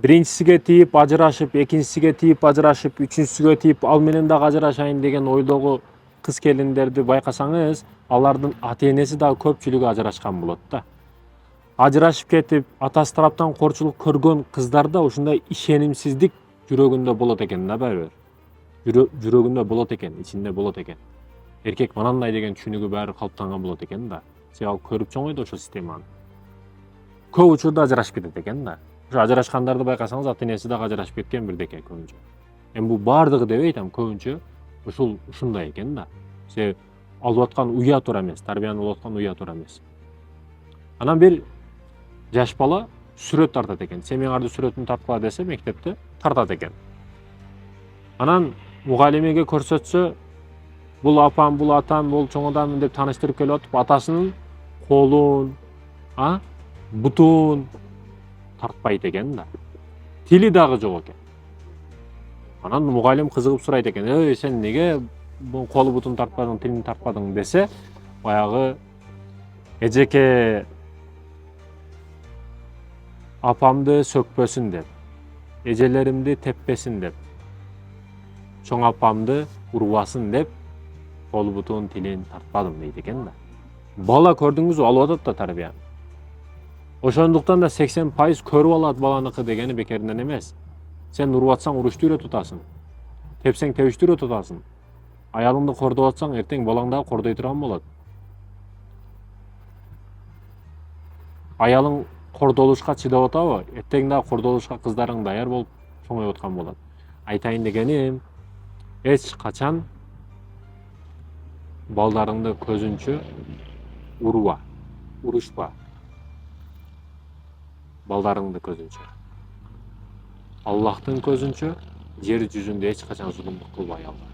биринчисиге тийип ажырашып, экинчисиге тийип ажырашып, үчүнчүсүгө тийип ал менен дагы ажырашайын деген ойдогу кыз келиндерди байкасаңыз, алардын ата энеси дагы көпчүлүгү ажырашкан болот да. Ажырашып кетип, атасы тараптан корчулук көргөн кыздар да ушундай ишенимсиздик жүрөгүндө болот экен да, барыбир. Жүрөгүндө болот экен, ичинде болот экен. Эркек мынандай деген түшүнүгү баары калыптанган болот экен да. Себеби ал көрүп чоңойду ошол системаны. Көп учурда ажырашып кетет экен да. Ошо ажырашкандарды байкасаңыз, ата энеси дагы ажырашып кеткен бирдеке көбүнчө. Эми бул баардыгы деп айтам, көбүнчө ушундай экен да. Себеби алып аткан уя туура эмес, тарбияны алып аткан уя туура эмес. Анан бир жаш бала сүрөт тартат экен. Семьяңарды сүрөтүн тарткыла десе мектепте тартат экен. Анан мугалимеге көрсөтсө, бул апам, бул атам, бул чоң адамым деп тааныштырып келип атып, атасынын колун, бутун тартпайт экен да. Тили дагы жок экен. Анан мугалим кызыгып сурайт экен: "Эй, сен неге колу бутун тартпадың, тилин тартпадың?" десе, баягы эжеке апамды сөкпөсүн деп, эжелеримди теппесин деп, чоң апамды урбасын деп, колу бутун тилин тартпадым дейт экен да. Бала көрдүңүзбү, алып атат да тарбияны. Ошондуктан да 80% көрүп алат баланыкы дегени бекеринен эмес. Сен уруп атсаң урушту үйрөтүп атасың. Тепсең тебишти үйрөтүп атасың. Аялыңды кордоп атсаң, эртең балаң дагы кордой турган болот. Аялың кордолушка чыдап атабы? Эртең дагы кордолушка кыздарың даяр болуп чоңоюп аткан болот. Айтайын дегеним, эч качан балдарыңды көзүнчө урба, урушпа. Балдарыңды көзүнчө. Аллахтын көзүнчө жер жүзүндө эч качан зулумдук кылбай алла.